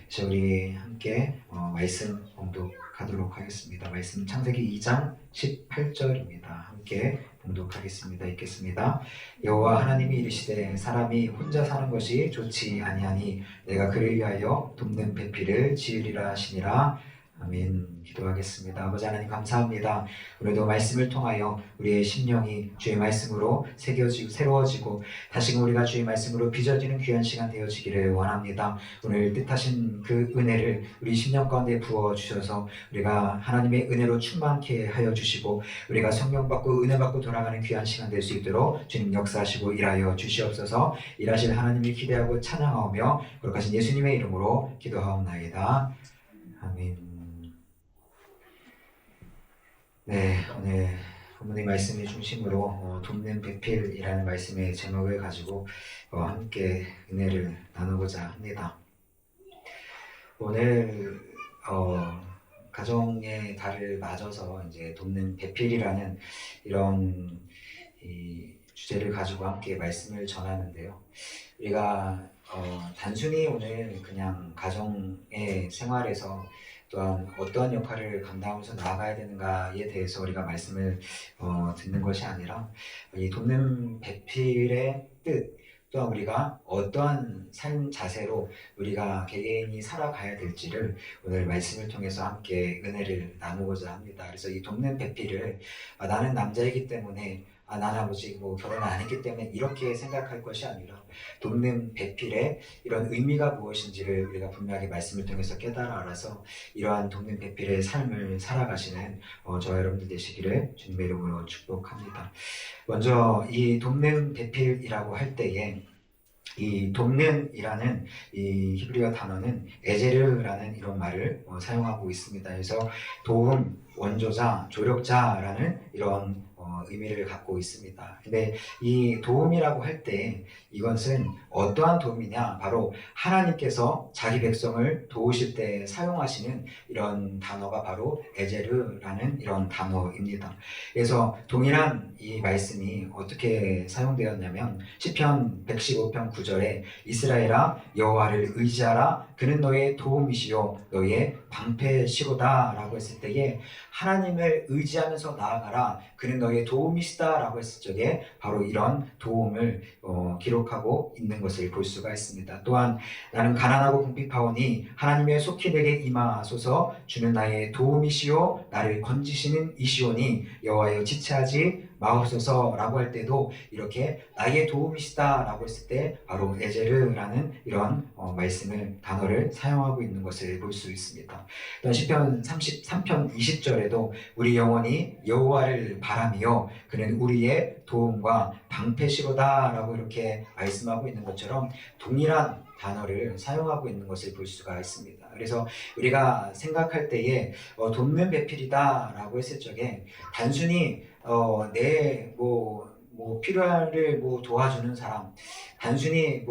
그래서 우리 함께 말씀 봉독하도록 하겠습니다. 말씀 창세기 2장 18절입니다. 함께 봉독하겠습니다. 읽겠습니다. 여호와 하나님이 이르시되 사람이 혼자 사는 것이 좋지 아니하니 내가 그를 위하여 돕는 배필을 지으리라 하시니라. 아멘. 기도하겠습니다. 아버지 하나님 감사합니다. 오늘도 말씀을 통하여 우리의 심령이 주의 말씀으로 새겨지고 새로워지고 다시금 우리가 주의 말씀으로 빚어지는 귀한 시간 되어지기를 원합니다. 오늘 뜻하신 그 은혜를 우리 심령 가운데 부어주셔서 우리가 하나님의 은혜로 충만케 하여 주시고 우리가 성령 받고 은혜 받고 돌아가는 귀한 시간 될 수 있도록 주님 역사하시고 일하여 주시옵소서. 일하실 하나님을 기대하고 찬양하오며 거룩하신 예수님의 이름으로 기도하옵나이다. 아멘. 네, 오늘 본문의 말씀의 중심으로 돕는 배필이라는 말씀의 제목을 가지고 함께 은혜를 나누고자 합니다. 오늘 가정의 달을 맞아서 이제 돕는 배필이라는 이런 주제를 가지고 함께 말씀을 전하는데요. 우리가 단순히 오늘 그냥 가정의 생활에서 또한 어떠한 역할을 감당하면서 나아가야 되는가에 대해서 우리가 말씀을 듣는 것이 아니라 이 돕는 배필의 뜻 또한 우리가 어떠한 삶 자세로 우리가 개개인이 살아가야 될지를 오늘 말씀을 통해서 함께 은혜를 나누고자 합니다. 그래서 이 돕는 배필을 나는 남자이기 때문에 나는 아버지 결혼을 안 했기 때문에 이렇게 생각할 것이 아니라 돕는 배필의 이런 의미가 무엇인지를 우리가 분명하게 말씀을 통해서 깨달아 알아서 이러한 돕는 배필의 삶을 살아가시는 저와 여러분들 되시기를 주님의 이름으로 축복합니다. 먼저 이 돕는 배필이라고 할 때에 이 돕는이라는 이 히브리어 단어는 에제르라는 이런 말을 사용하고 있습니다. 그래서 도움, 원조자, 조력자라는 이런 의미를 갖고 있습니다. 근데 이 도움이라고 할 때 이것은 어떠한 도움이냐? 바로 하나님께서 자기 백성을 도우실 때 사용하시는 이런 단어가 바로 에제르라는 이런 단어입니다. 그래서 동일한 이 말씀이 어떻게 사용되었냐면 시편 115편 9절에 이스라엘아 여호와를 의지하라 그는 너의 도움이시요 너의 방패시로다 라고 했을 때에 하나님을 의지하면서 나아가라 그는 너의 도움이시다 라고 했을 적에 바로 이런 도움을 기록하고 있는 것을 볼 수가 있습니다. 또한 나는 가난하고 궁핍하오니 하나님의 속히 내게 임하소서 주는 나의 도움이시요 나를 건지시는 이시오니 여호와여 지체하지 마옵소서 라고 할 때도 이렇게 나의 도움이시다 라고 했을 때 바로 에제르라는 이런 말씀을 단어를 사용하고 있는 것을 볼 수 있습니다. 또 시편 33편 20절에도 우리 영혼이 여호와를 바라며 그는 우리의 도움과 방패시로다 라고 이렇게 말씀하고 있는 것처럼 동일한 단어를 사용하고 있는 것을 볼 수가 있습니다. 그래서 우리가 생각할 때에 돕는 배필이다 라고 했을 적에 단순히 내 필요를 도와주는 사람, 단순히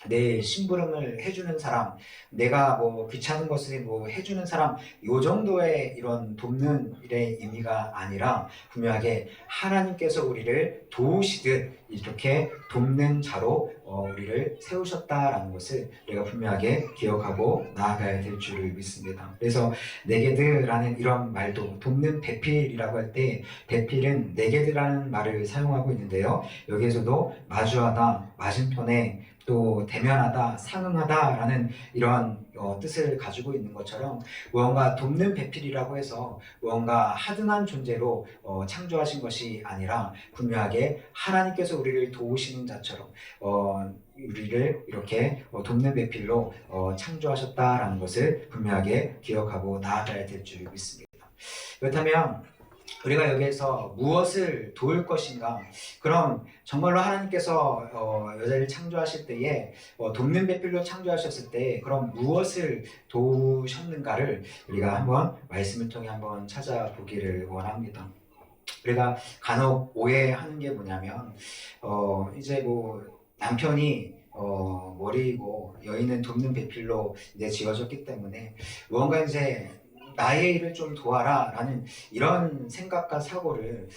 내 심부름을 해주는 사람, 내가 귀찮은 것을 해주는 사람, 요 정도의 이런 돕는 일의 의미가 아니라 분명하게 하나님께서 우리를 도우시듯 이렇게 돕는 자로 우리를 세우셨다라는 것을 우리가 분명하게 기억하고 나아가야 될 줄을 믿습니다. 그래서 네게드라는 이런 말도 돕는 배필이라고 할 때 배필은 네게드라는 말을 사용하고 있는데요. 여기에서도 마주하다, 맞은편에 또 대면하다, 상응하다라는 이런 뜻을 가지고 있는 것처럼 무언가 돕는 배필이라고 해서 무언가 하등한 존재로 창조하신 것이 아니라 분명하게 하나님께서 우리를 도우시는 자처럼 우리를 이렇게 돕는 배필로 창조하셨다라는 것을 분명하게 기억하고 나아가야 될 줄 믿습니다. 그렇다면 우리가 여기에서 무엇을 도울 것인가? 그럼 정말로 하나님께서 여자를 창조하실 때에 돕는 배필로 창조하셨을 때 그럼 무엇을 도우셨는가를 우리가 한번 말씀을 통해 한번 찾아보기를 원합니다. 우리가 간혹 오해하는 게 뭐냐면 이제 남편이 머리이고 여인은 돕는 배필로 이제 지어졌기 때문에 무언가 이제 나의 일을 좀 도와라 라는 이런 생각과 사고를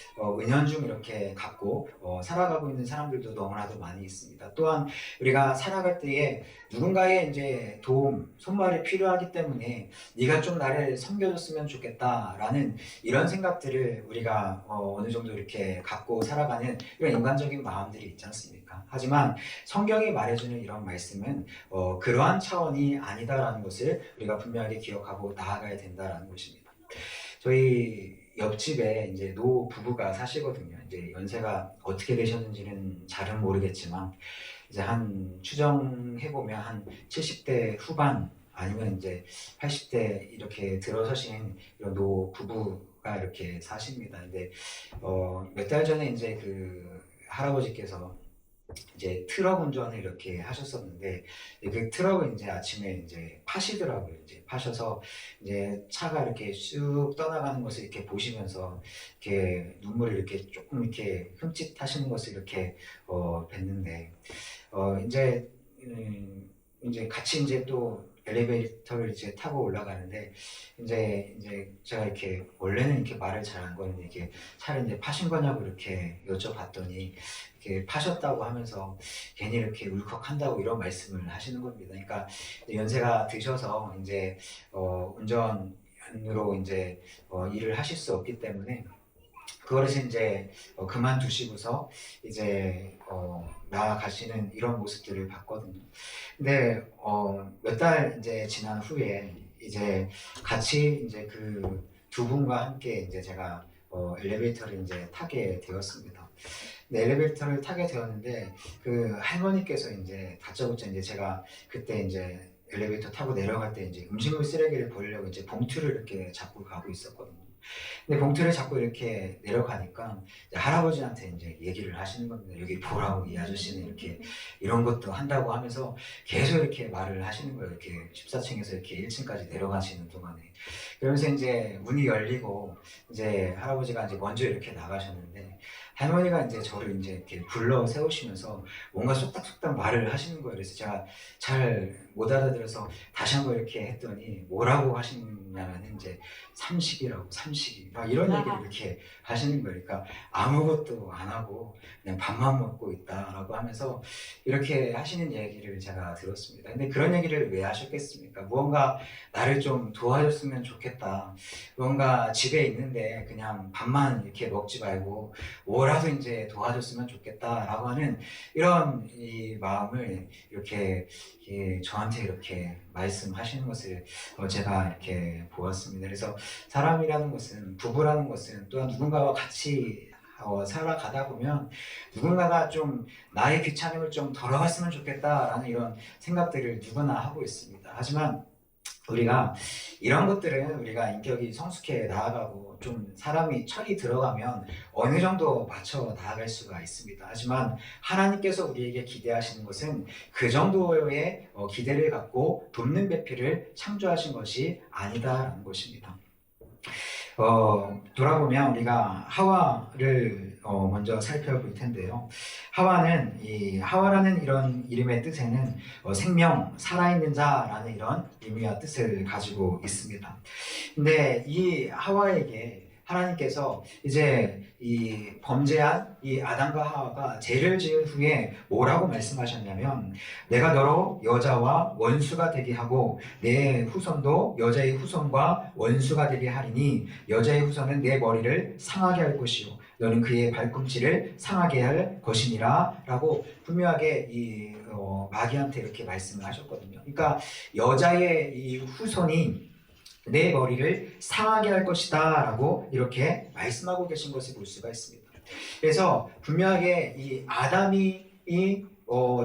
은연중 이렇게 갖고 살아가고 있는 사람들도 너무나도 많이 있습니다. 또한 우리가 살아갈 때에 누군가의 이제 도움, 손발이 필요하기 때문에 네가 좀 나를 섬겨줬으면 좋겠다라는 이런 생각들을 우리가 어느 정도 이렇게 갖고 살아가는 이런 인간적인 마음들이 있지 않습니까? 하지만 성경이 말해주는 이런 말씀은 그러한 차원이 아니다라는 것을 우리가 분명하게 기억하고 나아가야 된다라는 것입니다. 저희 옆집에 이제 노 부부가 사시거든요. 이제 연세가 어떻게 되셨는지는 잘은 모르겠지만 이제 한 추정해보면 한 70대 후반 아니면 이제 80대 이렇게 들어서신 이런 노 부부가 이렇게 사십니다. 근데 몇 달 전에 이제 그 할아버지께서 이제 트럭 운전을 이렇게 하셨었는데 그 트럭을 이제 아침에 이제 파시더라고요. 이제 파셔서 이제 차가 이렇게 쑥 떠나가는 것을 이렇게 보시면서 이렇게 눈물을 이렇게 조금 이렇게 흠칫하시는 것을 이렇게 뵀는데 이제 이제 같이 이제 또 엘리베이터를 이제 타고 올라가는데 이제 제가 이렇게 원래는 이렇게 말을 잘 안 거는데 이게 차를 이제 파신 거냐고 이렇게 여쭤봤더니 이렇게 파셨다고 하면서 괜히 이렇게 울컥한다고 이런 말씀을 하시는 겁니다. 그러니까 연세가 드셔서 이제 운전으로 이제 일을 하실 수 없기 때문에 그것을 이제 그만두시고서 이제 나아가시는 이런 모습들을 봤거든요. 근데 몇 달 이제 지난 후에 이제 같이 이제 그 두 분과 함께 이제 제가 엘리베이터를 이제 타게 되었습니다. 근데 엘리베이터를 타게 되었는데 그 할머니께서 이제 다짜고짜 이제 제가 그때 이제 엘리베이터 타고 내려갈 때 이제 음식물 쓰레기를 버리려고 이제 봉투를 이렇게 잡고 가고 있었거든요. 근데 봉투를 잡고 이렇게 내려가니까 이제 할아버지한테 이제 얘기를 하시는 겁니다. 여기 보라고 이 아저씨는 이렇게 이런 것도 한다고 하면서 계속 이렇게 말을 하시는 거예요. 이렇게 14층에서 이렇게 1층까지 내려가시는 동안에. 그러면서 이제 문이 열리고 이제 할아버지가 이제 먼저 이렇게 나가셨는데 할머니가 이제 저를 이제 이렇게 불러 세우시면서 뭔가 쏙닥쏙닥 말을 하시는 거예요. 그래서 제가 잘 못 알아들어서 다시 한번 이렇게 했더니 뭐라고 하시냐면 이제 삼식이라고 삼식이 막 이런 얘기를 이렇게 하시는 거예요. 그러니까 아무것도 안 하고 그냥 밥만 먹고 있다라고 하면서 이렇게 하시는 얘기를 제가 들었습니다. 근데 그런 얘기를 왜 하셨겠습니까? 무언가 나를 좀 도와줬으면 좋겠다. 뭔가 집에 있는데 그냥 밥만 이렇게 먹지 말고 뭐라도 이제 도와줬으면 좋겠다라고 하는 이런 이 마음을 이렇게 저한테 이렇게 말씀하시는 것을 제가 이렇게 보았습니다. 그래서 사람이라는 것은 부부라는 것은 또한 누군가와 같이 살아가다 보면 누군가가 좀 나의 귀찮음을 좀 덜어갔으면 좋겠다라는 이런 생각들을 누구나 하고 있습니다. 하지만 우리가 이런 것들은 우리가 인격이 성숙해 나아가고 좀 사람이 철이 들어가면 어느 정도 맞춰 나아갈 수가 있습니다. 하지만 하나님께서 우리에게 기대하시는 것은 그 정도의 기대를 갖고 돕는 배필을 창조하신 것이 아니다라는 것입니다. 돌아보면 우리가 하와를 먼저 살펴볼 텐데요. 하와는 이 하와라는 이런 이름의 뜻에는 생명, 살아있는 자라는 이런 의미와 뜻을 가지고 있습니다. 근데 이 하와에게 하나님께서 이제 이 범죄한 이 아담과 하와가 죄를 지은 후에 뭐라고 말씀하셨냐면 내가 너로 여자와 원수가 되게 하고 내 후손도 여자의 후손과 원수가 되게 하리니 여자의 후손은 내 머리를 상하게 할 것이요 너는 그의 발꿈치를 상하게 할 것이니라 라고 분명하게 이 마귀한테 이렇게 말씀을 하셨거든요. 그러니까 여자의 이 후손이 내 머리를 상하게 할 것이다 라고 이렇게 말씀하고 계신 것을 볼 수가 있습니다. 그래서 분명하게 이 아담이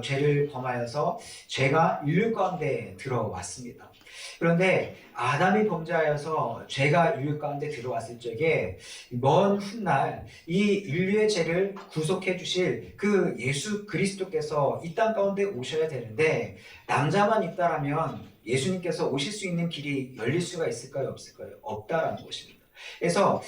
죄를 범하여서 죄가 인류 가운데 들어왔습니다. 그런데 아담이 범죄하여서 죄가 인류 가운데 들어왔을 적에 먼 훗날 이 인류의 죄를 구속해 주실 그 예수 그리스도께서 이 땅 가운데 오셔야 되는데 남자만 있다라면 예수님께서 오실 수 있는 길이 열릴 수가 있을까요? 없을까요? 없다라는 것입니다. 그래서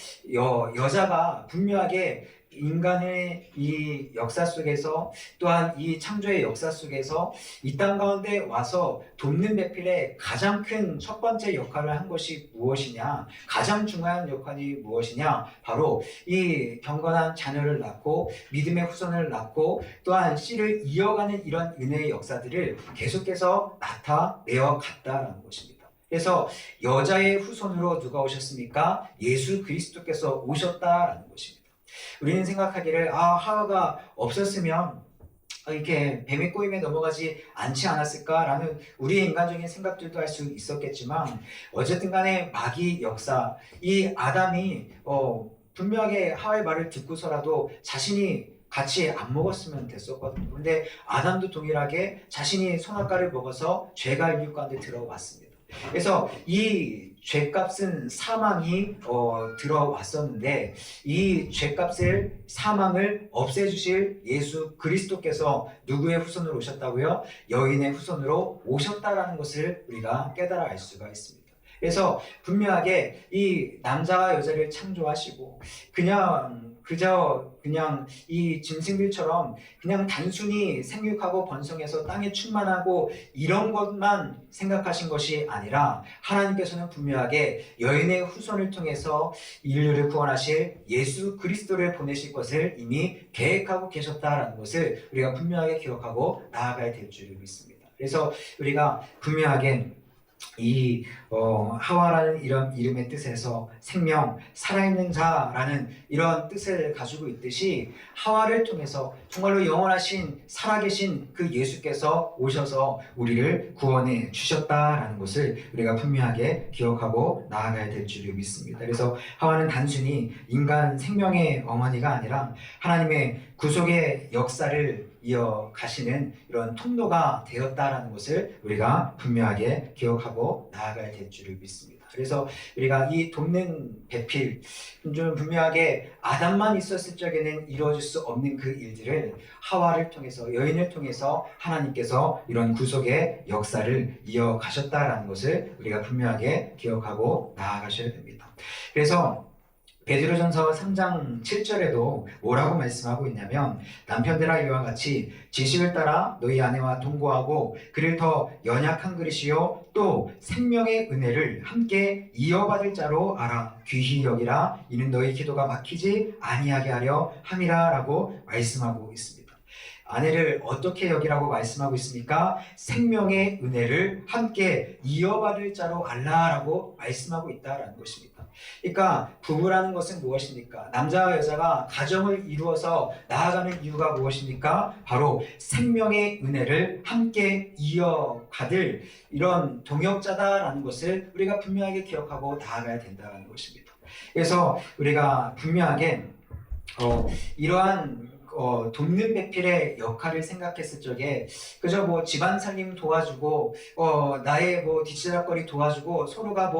여자가 분명하게 인간의 이 역사 속에서 또한 이 창조의 역사 속에서 이 땅 가운데 와서 돕는 배필의 가장 큰 첫 번째 역할을 한 것이 무엇이냐? 가장 중요한 역할이 무엇이냐? 바로 이 경건한 자녀를 낳고 믿음의 후손을 낳고 또한 씨를 이어가는 이런 은혜의 역사들을 계속해서 나타내어 갔다라는 것입니다. 그래서 여자의 후손으로 누가 오셨습니까? 예수 그리스도께서 오셨다라는 것입니다. 우리는 생각하기를 하와가 없었으면 이렇게 뱀의 꼬임에 넘어가지 않지 않았을까라는 우리의 인간적인 생각들도 할 수 있었겠지만 어쨌든 간에 마귀 역사, 이 아담이 분명하게 하와의 말을 듣고서라도 자신이 같이 안 먹었으면 됐었거든요. 근데 아담도 동일하게 자신이 선악과를 먹어서 죄가 인류 가운데 들어왔습니다. 그래서 이 죄값은 사망이 들어왔었는데 이 죄값을 사망을 없애주실 예수 그리스도께서 누구의 후손으로 오셨다고요? 여인의 후손으로 오셨다라는 것을 우리가 깨달아 알 수가 있습니다. 그래서 분명하게 이 남자와 여자를 창조하시고 그냥 이 짐승들처럼 그냥 단순히 생육하고 번성해서 땅에 충만하고 이런 것만 생각하신 것이 아니라 하나님께서는 분명하게 여인의 후손을 통해서 인류를 구원하실 예수 그리스도를 보내실 것을 이미 계획하고 계셨다라는 것을 우리가 분명하게 기억하고 나아가야 될 줄 믿습니다. 그래서 우리가 분명하게 이 하와라는 이런 이름의 뜻에서 생명, 살아있는 자라는 이런 뜻을 가지고 있듯이 하와를 통해서 정말로 영원하신 살아계신 그 예수께서 오셔서 우리를 구원해 주셨다라는 것을 우리가 분명하게 기억하고 나아가야 될 줄 믿습니다. 그래서 하와는 단순히 인간 생명의 어머니가 아니라 하나님의 구속의 역사를 이어가시는 이런 통로가 되었다라는 것을 우리가 분명하게 기억하고 나아가야 될 줄을 믿습니다. 그래서 우리가 이 돕는 배필, 좀 분명하게 아담만 있었을 적에는 이루어질 수 없는 그 일들을 하와를 통해서, 여인을 통해서 하나님께서 이런 구속의 역사를 이어가셨다라는 것을 우리가 분명하게 기억하고 나아가셔야 됩니다. 그래서 베드로전서 3장 7절에도 뭐라고 말씀하고 있냐면 남편들아 이와 같이 지식을 따라 너희 아내와 동거하고 그를 더 연약한 그릇이요 또 생명의 은혜를 함께 이어받을 자로 알아 귀히 여기라 이는 너희 기도가 막히지 아니하게 하려 함이라 라고 말씀하고 있습니다. 아내를 어떻게 여기라고 말씀하고 있습니까? 생명의 은혜를 함께 이어받을 자로 알라라고 말씀하고 있다라는 것입니다. 그러니까 부부라는 것은 무엇입니까? 남자와 여자가 가정을 이루어서 나아가는 이유가 무엇입니까? 바로 생명의 은혜를 함께 이어받을 이런 동역자다라는 것을 우리가 분명하게 기억하고 나아가야 된다는 것입니다. 그래서 우리가 분명하게 이러한 돕는 배필의 역할을 생각했을 적에 그저 뭐 집안 살림 도와주고 나의 뭐 뒷지락거리 도와주고 서로가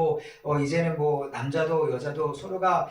이제는 남자도 여자도 서로가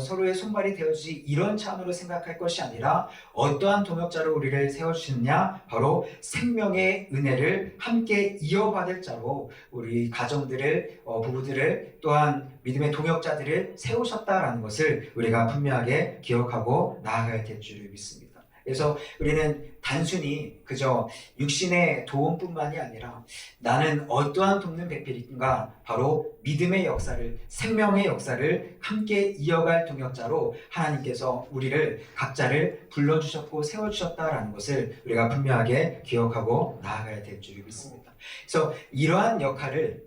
서로의 손발이 되어주지 이런 차원으로 생각할 것이 아니라 어떠한 동역자로 우리를 세워주시느냐 바로 생명의 은혜를 함께 이어받을 자로 우리 가정들을 부부들을 또한 믿음의 동역자들을 세우셨다라는 것을 우리가 분명하게 기억하고 나아가야 될 줄을 믿습니다. 그래서 우리는 단순히 그저 육신의 도움뿐만이 아니라 나는 어떠한 돕는 배필인가 바로 믿음의 역사를 생명의 역사를 함께 이어갈 동역자로 하나님께서 우리를 각자를 불러주셨고 세워주셨다라는 것을 우리가 분명하게 기억하고 나아가야 될 줄을 믿습니다. 그래서 이러한 역할을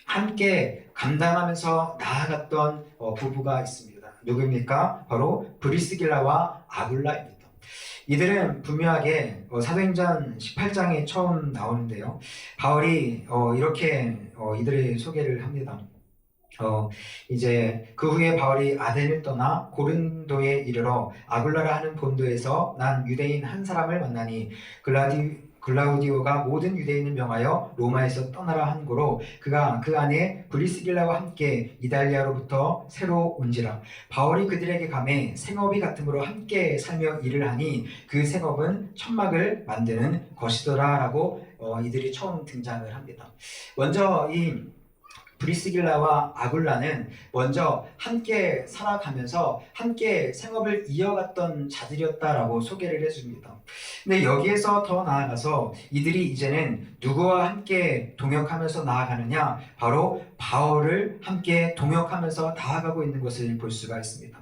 함께 감당하면서 나아갔던 부부가 있습니다. 누구입니까? 바로 브리스길라와 아굴라입니다. 이들은 분명하게 사도행전 18장에 처음 나오는데요. 바울이 이렇게 이들의 소개를 합니다. 이제 그 후에 바울이 아덴을 떠나 고린도에 이르러 아굴라라 하는 본도에서 난 유대인 한 사람을 만나니 글라우디오가 모든 유대인을 명하여 로마에서 떠나라 한 고로 그가 그 안에 브리스길라와 함께 이달리아로부터 새로 온지라. 바울이 그들에게 가매 생업이 같음으로 함께 살며 일을 하니 그 생업은 천막을 만드는 것이더라 라고 이들이 처음 등장을 합니다. 먼저 이 브리스길라와 아굴라는 먼저 함께 살아가면서 함께 생업을 이어갔던 자들이었다라고 소개를 해줍니다. 근데 여기에서 더 나아가서 이들이 이제는 누구와 함께 동역하면서 나아가느냐? 바로 바울을 함께 동역하면서 나아가고 있는 것을 볼 수가 있습니다.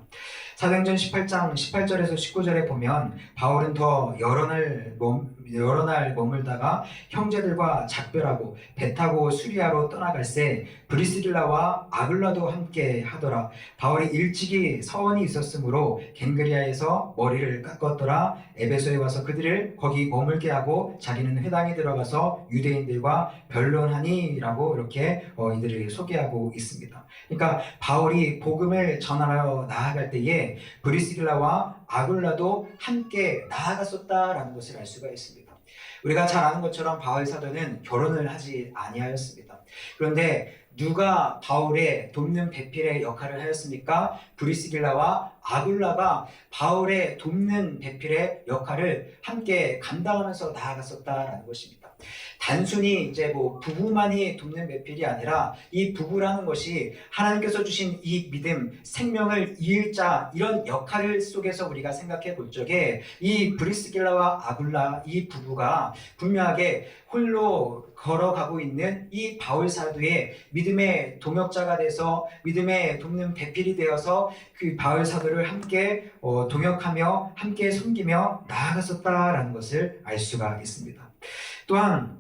사도행전 18장 18절에서 19절에 보면 바울은 더 여러 날 머물다가 형제들과 작별하고 배 타고 수리아로 떠나갈새 브리스길라와 아굴라도 함께 하더라. 바울이 일찍이 서원이 있었으므로 겐그리아에서 머리를 깎았더라. 에베소에 와서 그들을 거기 머물게 하고 자기는 회당에 들어가서 유대인들과 변론하니라고 이렇게 이들을 소개하고 있습니다. 그러니까 바울이 복음을 전하러 나아갈 때에 브리스길라와 아굴라도 함께 나아갔었다라는 것을 알 수가 있습니다. 우리가 잘 아는 것처럼 바울 사도는 결혼을 하지 아니하였습니다. 그런데 누가 바울의 돕는 배필의 역할을 하였습니까? 브리스길라와 아굴라가 바울의 돕는 배필의 역할을 함께 감당하면서 나아갔었다라는 것입니다. 단순히 이제 부부만이 돕는 배필이 아니라 이 부부라는 것이 하나님께서 주신 이 믿음, 생명을 이을 자, 이런 역할 속에서 우리가 생각해 볼 적에 이 브리스길라와 아굴라 이 부부가 분명하게 홀로 걸어가고 있는 이 바울 사도의 믿음의 동역자가 돼서 믿음의 돕는 배필이 되어서 그 바울 사도를 함께 동역하며 함께 섬기며 나아갔었다라는 것을 알 수가 있습니다. 또한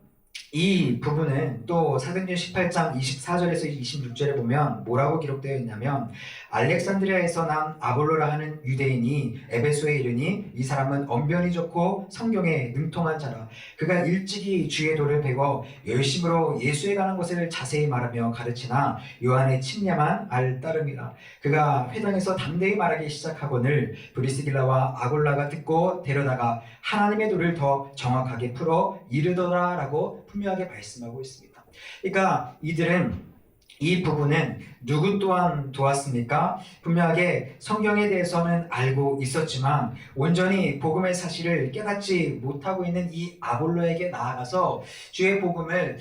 이 부분은 또 사도행전 18장 24절에서 26절에 보면 뭐라고 기록되어 있냐면 알렉산드리아에서 난 아볼로라 하는 유대인이 에베소에 이르니 이 사람은 언변이 좋고 성경에 능통한 자라. 그가 일찍이 주의 도를 배워 열심으로 예수에 관한 것을 자세히 말하며 가르치나 요한의 침례만 알 따름이라. 그가 회당에서 담대히 말하기 시작하거늘 브리스길라와 아골라가 듣고 데려다가 하나님의 도를 더 정확하게 풀어 이르더라라고 분명하게 말씀하고 있습니다. 그러니까 이 부분은 누구 또한 도왔습니까? 분명하게 성경에 대해서는 알고 있었지만 온전히 복음의 사실을 깨닫지 못하고 있는 이 아볼로에게 나아가서 주의 복음을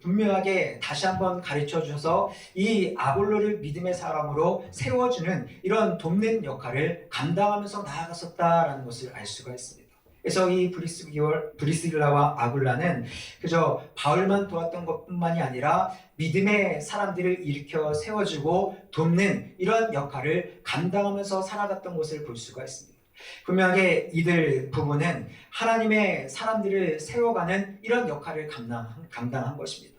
분명하게 다시 한번 가르쳐 주셔서 이 아볼로를 믿음의 사람으로 세워주는 이런 돕는 역할을 감당하면서 나아갔었다라는 것을 알 수가 있습니다. 그래서 이 브리스길라와 아굴라는 그저 바울만 도왔던 것뿐만이 아니라 믿음의 사람들을 일으켜 세워주고 돕는 이런 역할을 감당하면서 살아갔던 것을 볼 수가 있습니다. 분명하게 이들 부부는 하나님의 사람들을 세워가는 이런 역할을 감당한 것입니다.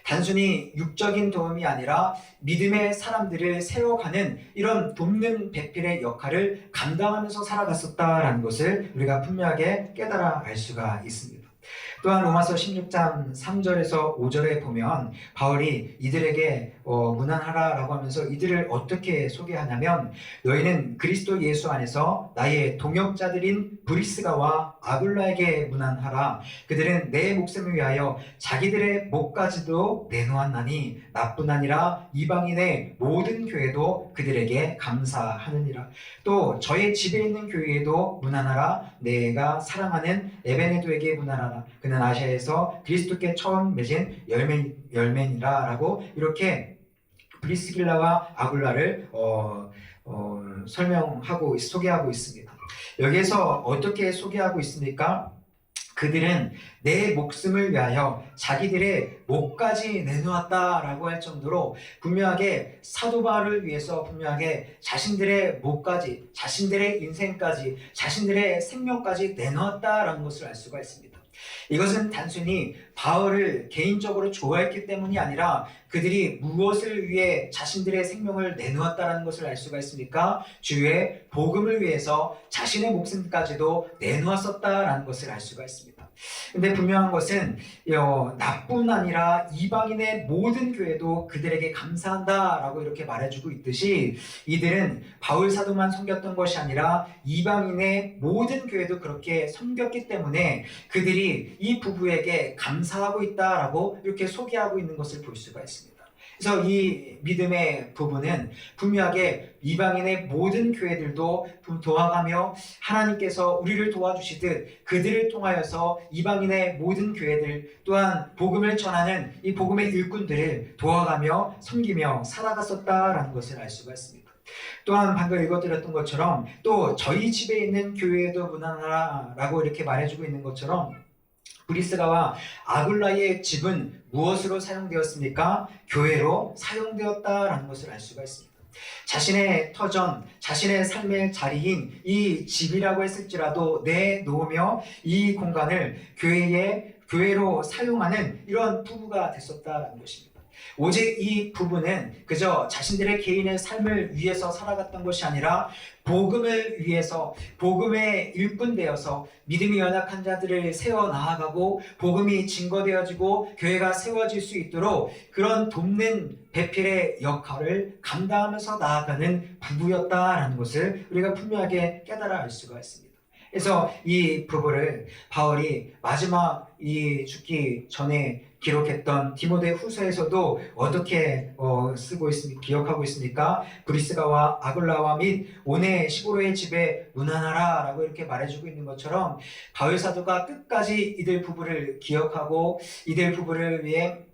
단순히 육적인 도움이 아니라 믿음의 사람들을 세워가는 이런 돕는 배필의 역할을 감당하면서 살아갔었다라는 것을 우리가 분명하게 깨달아 알 수가 있습니다. 또한 로마서 16장 3절에서 5절에 보면 바울이 이들에게 문안하라라고 하면서 이들을 어떻게 소개하냐면 너희는 그리스도 예수 안에서 나의 동역자들인 브리스가와 아굴라에게 문안하라. 그들은 내 목숨을 위하여 자기들의 목까지도 내놓았나니 나뿐 아니라 이방인의 모든 교회도 그들에게 감사하느니라. 또 저의 집에 있는 교회에도 문안하라. 내가 사랑하는 에베네도에게 문안하라. 그는 아시아에서 그리스도께 처음 맺은 열매니라 라고 이렇게 브리스길라와 아굴라를 소개하고 있습니다. 여기에서 어떻게 소개하고 있습니까? 그들은 내 목숨을 위하여 자기들의 목까지 내놓았다라고 할 정도로 분명하게 사도 바울을 위해서 분명하게 자신들의 목까지, 자신들의 인생까지, 자신들의 생명까지 내놓았다라는 것을 알 수가 있습니다. 이것은 단순히 바울을 개인적으로 좋아했기 때문이 아니라 그들이 무엇을 위해 자신들의 생명을 내놓았다는 것을 알 수가 있습니까? 주의 복음을 위해서 자신의 목숨까지도 내놓았었다라는 것을 알 수가 있습니다. 근데 분명한 것은 나뿐 아니라 이방인의 모든 교회도 그들에게 감사한다라고 이렇게 말해주고 있듯이 이들은 바울 사도만 섬겼던 것이 아니라 이방인의 모든 교회도 그렇게 섬겼기 때문에 그들이 이 부부에게 감사하고 있다라고 이렇게 소개하고 있는 것을 볼 수가 있습니다. 그래서 이 믿음의 부분은 분명하게 이방인의 모든 교회들도 도와가며 하나님께서 우리를 도와주시듯 그들을 통하여서 이방인의 모든 교회들 또한 복음을 전하는 이 복음의 일꾼들을 도와가며 섬기며 살아갔었다라는 것을 알 수가 있습니다. 또한 방금 읽어드렸던 것처럼 또 저희 집에 있는 교회에도 무난하라라고 이렇게 말해주고 있는 것처럼 브리스가와 아굴라의 집은 무엇으로 사용되었습니까? 교회로 사용되었다라는 것을 알 수가 있습니다. 자신의 터전, 자신의 삶의 자리인 이 집이라고 했을지라도 내놓으며 이 공간을 교회로 사용하는 이런 부부가 됐었다라는 것입니다. 오직 이 부부는 그저 자신들의 개인의 삶을 위해서 살아갔던 것이 아니라 복음을 위해서 복음의 일꾼 되어서 믿음이 연약한 자들을 세워 나아가고 복음이 증거되어지고 교회가 세워질 수 있도록 그런 돕는 배필의 역할을 감당하면서 나아가는 부부였다라는 것을 우리가 분명하게 깨달아 알 수가 있습니다. 그래서 이 부부를 바울이 마지막 이 죽기 전에 기록했던 디모데 후서에서도 어떻게 쓰고 있습니까? 기억하고 있습니까? 브리스가와 아굴라와 및 오네시보로의 집에 무난하라 라고 이렇게 말해주고 있는 것처럼 바울 사도가 끝까지 이들 부부를 기억하고 이들 부부를 위해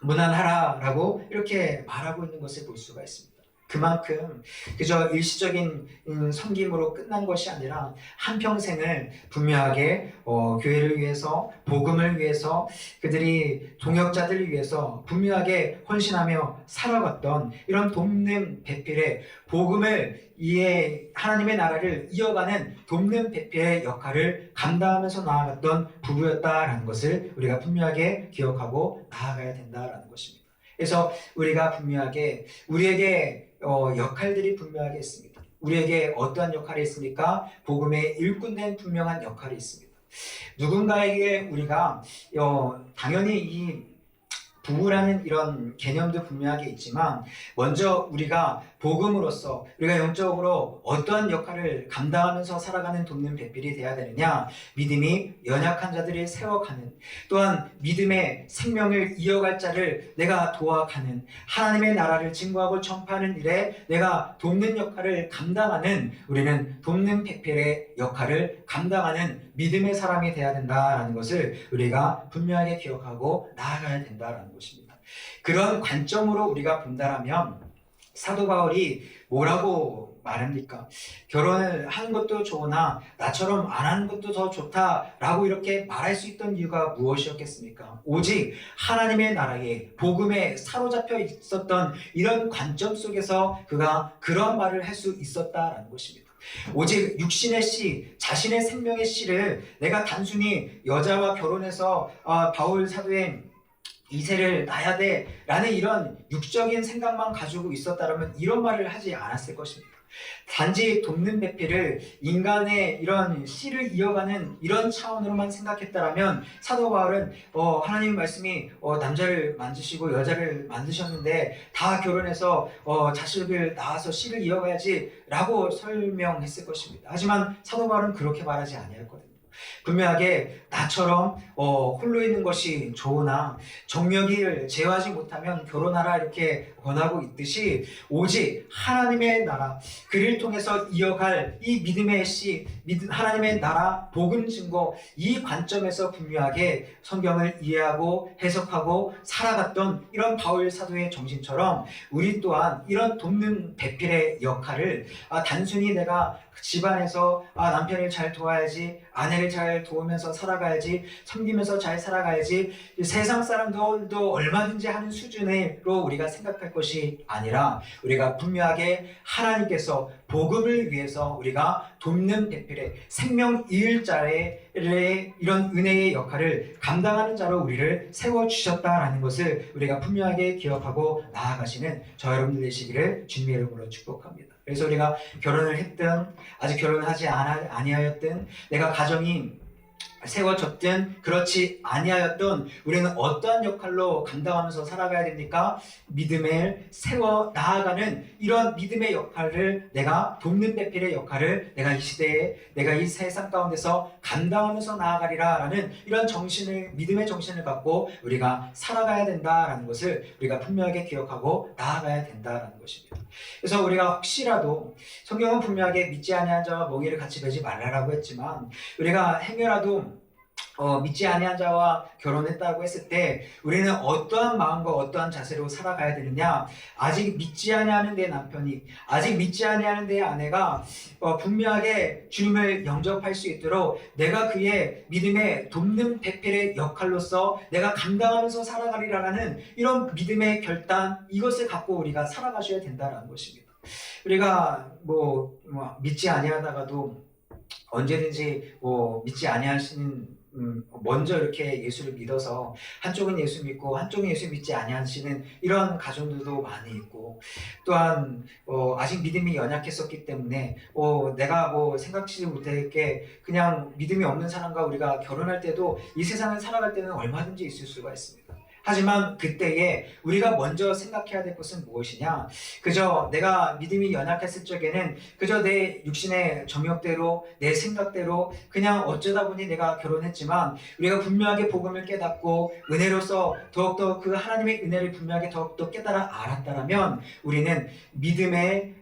무난하라 라고 이렇게 말하고 있는 것을 볼 수가 있습니다. 그만큼 그저 일시적인 섬김으로 끝난 것이 아니라 한평생을 분명하게 교회를 위해서 복음을 위해서 그들이 동역자들을 위해서 분명하게 헌신하며 살아갔던 이런 돕는 배필의 복음을 하나님의 나라를 이어가는 돕는 배필의 역할을 감당하면서 나아갔던 부부였다라는 것을 우리가 분명하게 기억하고 나아가야 된다라는 것입니다. 그래서 우리가 분명하게 우리에게 역할들이 분명하게 있습니다. 우리에게 어떠한 역할이 있습니까? 복음의 일꾼된 분명한 역할이 있습니다. 누군가에게 우리가 당연히 이 부부라는 이런 개념도 분명하게 있지만 먼저 우리가 복음으로서 우리가 영적으로 어떠한 역할을 감당하면서 살아가는 돕는 배필이 되어야 되느냐? 믿음이 연약한 자들을 세워가는 또한 믿음의 생명을 이어갈 자를 내가 도와가는 하나님의 나라를 증거하고 전파하는 일에 내가 돕는 역할을 감당하는 우리는 돕는 배필의 역할을 감당하는 믿음의 사람이 되어야 된다라는 것을 우리가 분명하게 기억하고 나아가야 된다라는 것입니다. 그런 관점으로 우리가 본다라면 사도 바울이 뭐라고 말합니까? 결혼을 하는 것도 좋으나 나처럼 안 하는 것도 더 좋다라고 이렇게 말할 수 있던 이유가 무엇이었겠습니까? 오직 하나님의 나라에 복음에 사로잡혀 있었던 이런 관점 속에서 그가 그런 말을 할 수 있었다라는 것입니다. 오직 육신의 씨, 자신의 생명의 씨를 내가 단순히 여자와 결혼해서 바울 사도의 이세를 낳아야 돼 라는 이런 육적인 생각만 가지고 있었다면 이런 말을 하지 않았을 것입니다. 단지 돕는 배필을 인간의 이런 씨를 이어가는 이런 차원으로만 생각했다면 사도 바울은 하나님 말씀이 남자를 만드시고 여자를 만드셨는데 다 결혼해서 자식을 낳아서 씨를 이어가야지 라고 설명했을 것입니다. 하지만 사도 바울은 그렇게 말하지 아니했거든요. 분명하게 나처럼 홀로 있는 것이 좋으나 정력을 제어하지 못하면 결혼하라 이렇게 권하고 있듯이 오직 하나님의 나라 그를 통해서 이어갈 이 믿음의 씨 하나님의 나라 복음 증거 이 관점에서 분명하게 성경을 이해하고 해석하고 살아갔던 이런 바울 사도의 정신처럼 우리 또한 이런 돕는 배필의 역할을 단순히 내가 집안에서 남편을 잘 도와야지 아내를 잘 도우면서 살아가야지 섬기면서 잘 살아가야지 세상 사람들도 얼마든지 하는 수준으로 우리가 생각할 것이 아니라 우리가 분명하게 하나님께서 복음을 위해서 우리가 돕는 배필의 생명 이을자의 이런 은혜의 역할을 감당하는 자로 우리를 세워주셨다라는 것을 우리가 분명하게 기억하고 나아가시는 저 여러분들 되시기를 주님의 이름으로 축복합니다. 그래서 우리가 결혼을 했든 아직 결혼을 하지 아니하였든 내가 가정이 세워졌든 그렇지 아니하였든 우리는 어떠한 역할로 감당하면서 살아가야 됩니까? 믿음을 세워 나아가는 이런 믿음의 역할을, 내가 돕는 배필의 역할을 내가 이 시대에, 내가 이 세상 가운데서 감당하면서 나아가리라 라는 이런 정신을, 믿음의 정신을 갖고 우리가 살아가야 된다라는 것을 우리가 분명하게 기억하고 나아가야 된다라는 것입니다. 그래서 우리가 혹시라도, 성경은 분명하게 믿지 아니한 자와 멍에를 같이 베지 말라라고 했지만, 우리가 행여라도 믿지 아니한 자와 결혼했다고 했을 때 우리는 어떠한 마음과 어떠한 자세로 살아가야 되느냐? 아직 믿지 아니하는 내 남편이, 아직 믿지 아니하는 내 아내가 분명하게 주님을 영접할 수 있도록 내가 그의 믿음의 돕는 배필의 역할로서 내가 감당하면서 살아가리라는 이런 믿음의 결단, 이것을 갖고 우리가 살아가셔야 된다는 것입니다. 우리가 믿지 아니하다가도 언제든지 믿지 아니하시는, 먼저 이렇게 예수를 믿어서 한쪽은 예수 믿고 한쪽은 예수 믿지 아니하시는 이런 가정들도 많이 있고, 또한 아직 믿음이 연약했었기 때문에 내가 생각지도 못했게 그냥 믿음이 없는 사람과 우리가 결혼할 때도 이 세상을 살아갈 때는 얼마든지 있을 수가 있습니다. 하지만 그때에 우리가 먼저 생각해야 될 것은 무엇이냐? 그저 내가 믿음이 연약했을 적에는 그저 내 육신의 정욕대로, 내 생각대로 그냥 어쩌다 보니 내가 결혼했지만, 우리가 분명하게 복음을 깨닫고 은혜로서 더욱더 그 하나님의 은혜를 분명하게 더욱더 깨달아 알았다라면 우리는 믿음의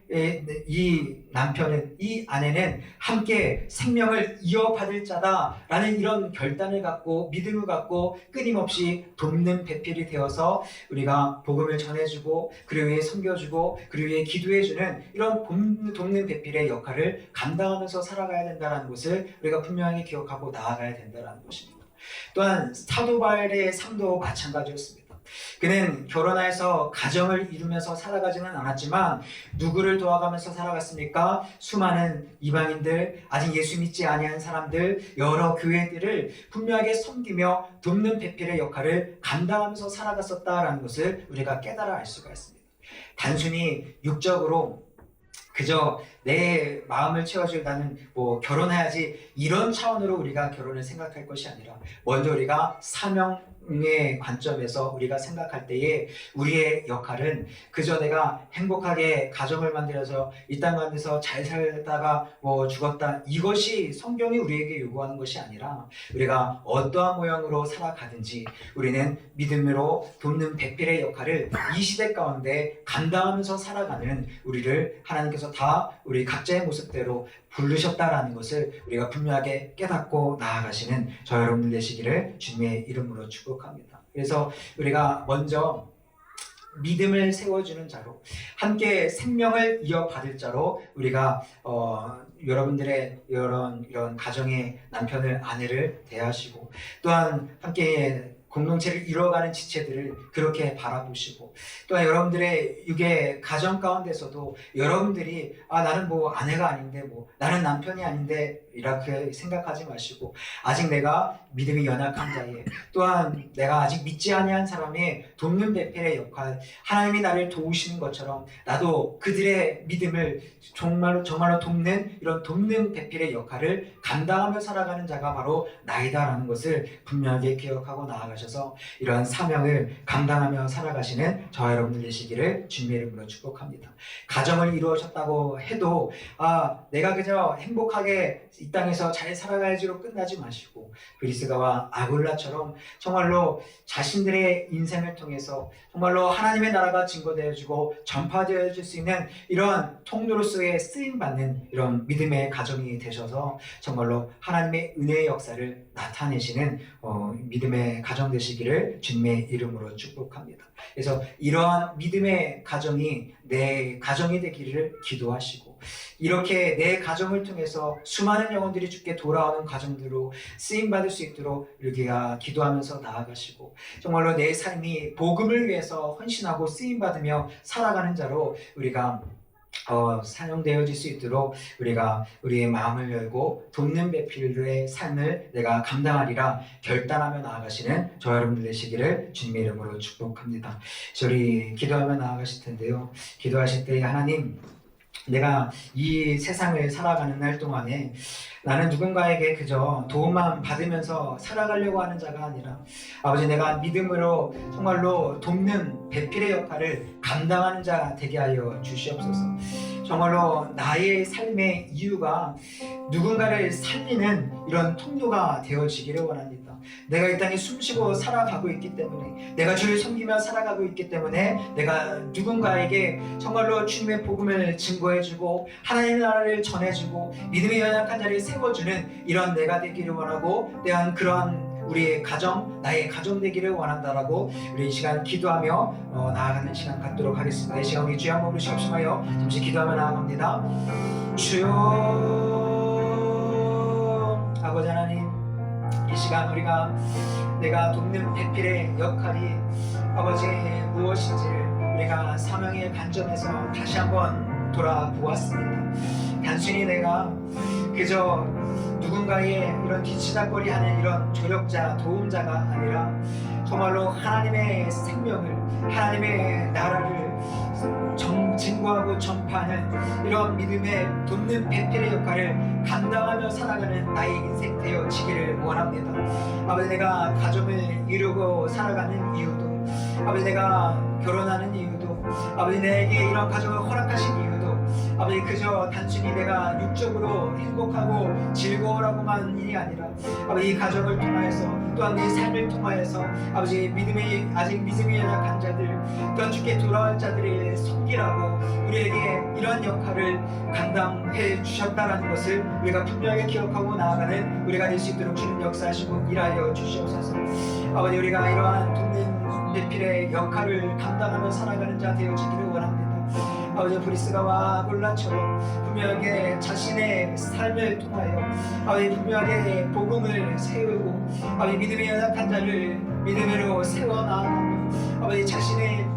이 남편은, 이 아내는 함께 생명을 이어받을 자다라는 이런 결단을 갖고 믿음을 갖고 끊임없이 돕는 배필이 되어서 우리가 복음을 전해주고 그를 위해 섬겨주고 그를 위해 기도해주는 이런 돕는 배필의 역할을 감당하면서 살아가야 된다는 것을 우리가 분명히 기억하고 나아가야 된다는 것입니다. 또한 사도 바울의 삶도 마찬가지였습니다. 그는 결혼해서 가정을 이루면서 살아가지는 않았지만 누구를 도와가면서 살아갔습니까? 수많은 이방인들, 아직 예수 믿지 아니한 사람들, 여러 교회들을 분명하게 섬기며 돕는 배필의 역할을 감당하면서 살아갔었다라는 것을 우리가 깨달아 알 수가 있습니다. 단순히 육적으로 그저 내 마음을 채워줄, 나는 결혼해야지, 이런 차원으로 우리가 결혼을 생각할 것이 아니라 먼저 우리가 사명의 관점에서 우리가 생각할 때에 우리의 역할은 그저 내가 행복하게 가정을 만들어서 이 땅 가운데서 잘 살다가 죽었다, 이것이 성경이 우리에게 요구하는 것이 아니라 우리가 어떠한 모양으로 살아가든지 우리는 믿음으로 돕는 배필의 역할을 이 시대 가운데 감당하면서 살아가는 우리를 하나님께서 다 우리 각자의 모습대로 부르셨다라는 것을 우리가 분명하게 깨닫고 나아가시는 저 여러분들 되시기를 주님의 이름으로 축복합니다. 그래서 우리가 먼저 믿음을 세워주는 자로, 함께 생명을 이어받을 자로 우리가 여러분들의 이런 가정의 남편을, 아내를 대하시고, 또한 함께 공동체를 이뤄가는 지체들을 그렇게 바라보시고, 또한 여러분들의 육의 가정 가운데서도 여러분들이 나는 아내가 아닌데, 나는 남편이 아닌데 이렇게 생각하지 마시고, 아직 내가 믿음이 연약한 자에, 또한 내가 아직 믿지 아니한 사람의 돕는 배필의 역할, 하나님이 나를 도우시는 것처럼 나도 그들의 믿음을 정말로 돕는 이런 돕는 배필의 역할을 감당하며 살아가는 자가 바로 나이다라는 것을 분명하게 기억하고 나아가셔서 이러한 사명을 감당하며 살아가시는 저 여러분들 되시기를 주님의 이름으로 축복합니다. 가정을 이루셨다고 해도 내가 그저 행복하게 이 땅에서 잘 살아가야지로 끝나지 마시고, 브리스가와 아굴라처럼 정말로 자신들의 인생을 통해서 정말로 하나님의 나라가 증거되어지고 전파되어질 수 있는 이런 통로로서의 쓰임받는 이런 믿음의 가정이 되셔서 정말로 하나님의 은혜의 역사를 나타내시는 믿음의 가정 되시기를 주님의 이름으로 축복합니다. 그래서 이러한 믿음의 가정이 내 가정이 되기를 기도하시고, 이렇게 내 가정을 통해서 수많은 영혼들이 주께 돌아오는 가정들로 쓰임받을 수 있도록 우리가 기도하면서 나아가시고, 정말로 내 삶이 복음을 위해서 헌신하고 쓰임받으며 살아가는 자로 우리가 사용되어질 수 있도록 우리가 우리의 마음을 열고 돕는 배필의 삶을 내가 감당하리라 결단하며 나아가시는 저 여러분들 되시기를 주님의 이름으로 축복합니다. 저희 기도하며 나아가실 텐데요, 기도하실 때 하나님, 내가 이 세상을 살아가는 날 동안에 나는 누군가에게 그저 도움만 받으면서 살아가려고 하는 자가 아니라 아버지, 내가 믿음으로 정말로 돕는 배필의 역할을 감당하는 자 되게 하여 주시옵소서. 정말로 나의 삶의 이유가 누군가를 살리는 이런 통로가 되어지기를 원합니다. 내가 이 땅에 숨쉬고 살아가고 있기 때문에, 내가 주를 섬기며 살아가고 있기 때문에 내가 누군가에게 정말로 주님의 복음을 증거해주고 하나님의 나라를 전해주고 믿음의 연약한 자를 세워주는 이런 내가 되기를 원하고, 또한 그러한 우리의 가정, 나의 가정 되기를 원한다라고 우리 이 시간 기도하며 나아가는 시간 갖도록 하겠습니다. 이 시간 우리 주여 한번 부르시옵시며 잠시 기도하며 나아갑니다. 주여, 아버지 하나님, 이 시간 내가 돕는 배필의 역할이 아버지 무엇인지를 우리가 사명의 관점에서 다시 한번 돌아보았습니다. 단순히 내가 그저 누군가의 이런 뒤치다거리하는 이런 조력자, 도움자가 아니라 정말로 하나님의 생명을, 하나님의 나라를 증거하고 전파하는 이런 믿음의 돕는 배필의 역할을 감당하며 살아가는 나의 인생 되어지기를 원합니다. 아버지, 내가 가정을 이루고 살아가는 이유도, 아버지, 내가 결혼하는 이유도, 아버지, 내게 이런 가정을 허락하신 이유도 아버지, 그저 단순히 내가 육적으로 행복하고 즐거우라고만 일이 아니라 아버지, 이 가정을 통하여서 또한 내 삶을 통하여서 아버지, 아직 믿음이 연약한 자들, 또한 주께 돌아올 자들의 섬기라고 우리에게 이런 역할을 감당해 주셨다는 것을 우리가 분명하게 기억하고 나아가는 우리가 될 수 있도록 주님 역사하시고 일하여 주시옵소서. 아버지, 우리가 이러한 돕는 배필의 역할을 감당하며 살아가는 자 되어지기를 원합니다. 아버지, 브리스가와 아굴라처럼 분명하게 자신의 삶을 통하여 아버지 분명하게 복음을 세우고 아버지 믿음의 연약한 자를 믿음으로 세워나가며 아버지 자신의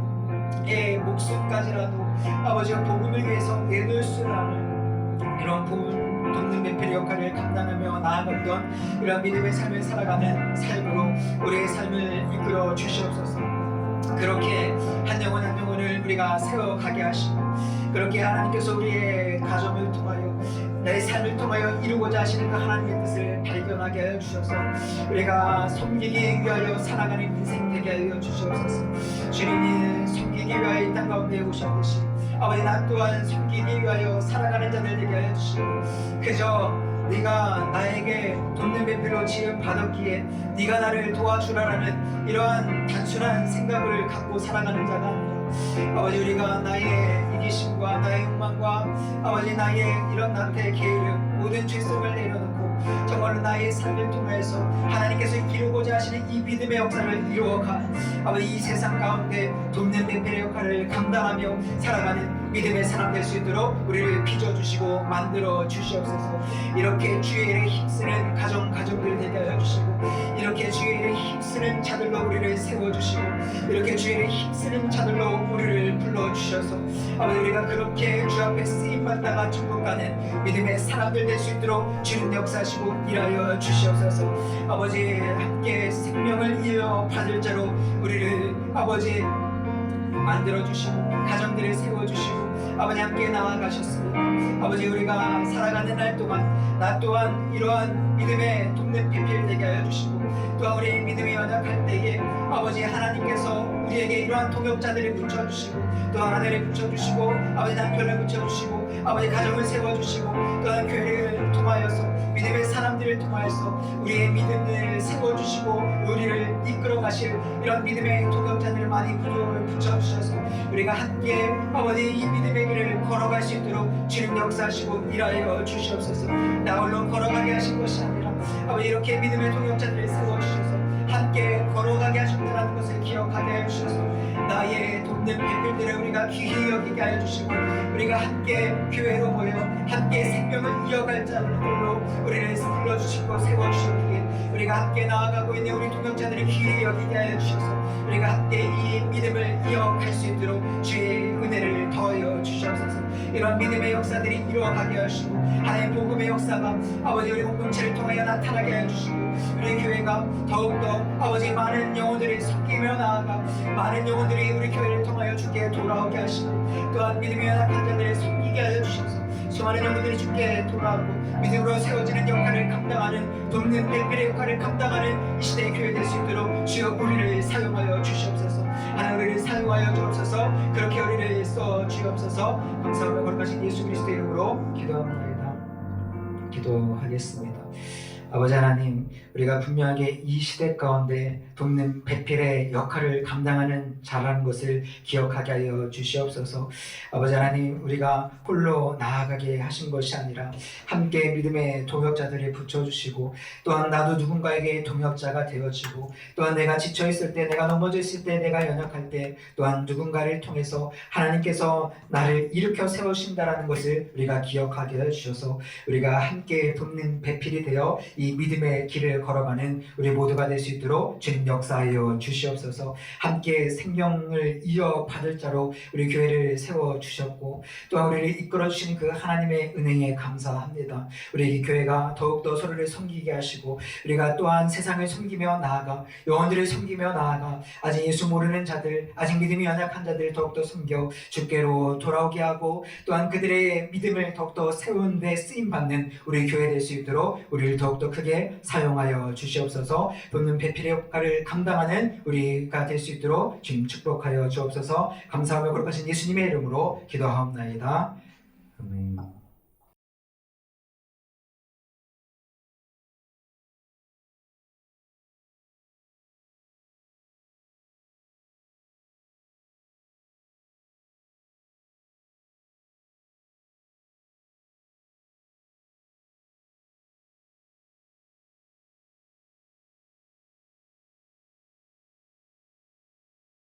목숨까지라도 아버지 복음을 위해서 내놓을 수 있는 이런 복음 돕는 배필의 역할을 감당하며 나아갔던 이런 믿음의 삶을 살아가는 삶으로 우리의 삶을 이끌어 주시옵소서. 그렇게 한 영혼 한 영혼을 우리가 세워가게 하시고, 그렇게 하나님께서 우리의 가정을 통하여 내 삶을 통하여 이루고자 하시는 그 하나님의 뜻을 발견하게 하여 주셔서 우리가 섬기기 위하여 살아가는 인생 되게 하여 주시옵소서. 주님이 섬기기 위하여 이 땅 가운데 오셨듯이 아버지, 나 또한 섬기기 위하여 살아가는 자들 되게 하여 주시고, 그저 네가 나에게 돕는 배필로 지음 받았기에 네가 나를 도와주라라는 이러한 단순한 생각을 갖고 살아가는 자가 아니라 아버지, 우리가 나의 이기심과 나의 욕망과 아버지 나의 이런 나태의 게으름, 모든 죄성을 내려놓고 정말로 나의 삶을 통해서 하나님께서 이루고자 하시는 이 믿음의 역사를 이루어가 아버지 이 세상 가운데 돕는 배필의 역할을 감당하며 살아가는 믿음의 사람 될 수 있도록 우리를 빚어주시고 만들어 주시옵소서. 이렇게 주의 일에 힘쓰는 가정들 되게 하여 주시고, 이렇게 주의 일에 힘쓰는 자들로 우리를 세워주시고, 이렇게 주의 일에 힘쓰는 자들로 우리를 불러주셔서 아버지, 우리가 그렇게 주 앞에 쓰임받다가 천국 가는 믿음의 사람들 될 수 있도록 주님 역사하시고 일하여 주시옵소서. 아버지, 함께 생명을 이어받을 자로 우리를 아버지 만들어주시고 가정들을 세워주시고 아버지 함께 나아가셨습니다. 아버지, 우리가 살아가는 날 동안 나 또한 이러한 믿음의 돕는 배필 되게 하여 주시고, 또한 우리 믿음이 연약할 때에 아버지 하나님께서 우리에게 이러한 동역자들을 붙여주시고 또한 아내를 붙여주시고 아버지 남편을 붙여주시고 아버지 가정을 세워주시고 또한 교회를 통하여서 믿음의 사람들을 통하여서 우리의 믿음을 세워주시고 우리를 이끌어 가실 이런 믿음의 동역자들을 많이 붙여주셔서 우리가 함께 아버지 이 믿음의 길을 걸어갈 수 있도록 주님 역사하시고 일하여 주시옵소서. 나 홀로 걸어가게 하신 것이 아니라 아버지 이렇게 믿음의 동역자들을 세워주셔서 함께 걸어가게 하셨다는 것을 기억하게 해주셔서 나의 돕는 배필들을 우리가 귀히 여기게 하여 주시고 우리가 함께 교회로 모여 함께 생명을 이어갈 자들로 우리를 불러주시고 세워주셨기에 우리가 함께 나아가고 있는 우리 동역자들을 귀히 여기게 하여 주셔서 우리가 함께 이 믿음을 이어갈 수 있도록 주의 은혜를 더하여 주시옵소서. 이런 믿음의 역사들이 이루어가게 하시고 하나님 복음의 역사가 아버지 우리 공동체를 통하여 나타나게 하여 주시고 우리 교회가 더욱더 아버지 많은 영혼들이 섞이며 나아가 많은 영혼들이 우리 교회를 통하여 주께 돌아오게 하시고 또한 믿음의 연약한 자들을 섬기게 하여 주시고 수많은 영혼들이 주께 돌아오고 믿음으로 세워지는 역할을 감당하는 돕는 벨필의 역할을 감당하는 이 시대의 교회 될 수 있도록 주여 우리를 사용하여 주시옵소서. 하나님 우리를 사용하여 주옵소서. 그렇게 우리를 써 주옵소서. 감사하며 거룩하신 예수 그리스도의 이름으로 기도하겠습니다. 아버지 하나님, 우리가 분명하게 이 시대 가운데 돕는 배필의 역할을 감당하는 자라는 것을 기억하게 하여 주시옵소서. 아버지 하나님, 우리가 홀로 나아가게 하신 것이 아니라 함께 믿음의 동역자들을 붙여주시고, 또한 나도 누군가에게 동역자가 되어지고, 또한 내가 지쳐있을 때, 내가 넘어져 있을 때, 내가 연약할 때, 또한 누군가를 통해서 하나님께서 나를 일으켜 세우신다라는 것을 우리가 기억하게 해주셔서 우리가 함께 돕는 배필이 되어 이 믿음의 길을 걸어가는 우리 모두가 될 수 있도록 주님 역사하여 주시옵소서. 함께 생명을 이어받을 자로 우리 교회를 세워주셨고, 또한 우리를 이끌어주시는 그 하나님의 은혜에 감사합니다. 우리 이 교회가 더욱더 서로를 섬기게 하시고, 우리가 또한 세상을 섬기며 나아가 영혼들을 섬기며 나아가 아직 예수 모르는 자들, 아직 믿음이 연약한 자들을 더욱더 섬겨 주께로 돌아오게 하고, 또한 그들의 믿음을 더욱더 세우는 데 쓰임받는 우리 교회 될 수 있도록 우리를 더욱더 크게 사용하여 주시옵소서. 돕는 배필의 역할을 감당하는 우리가 될 수 있도록 주님 축복하여 주옵소서. 감사하며 거룩하신 예수님의 이름으로 기도하옵나이다. 아멘.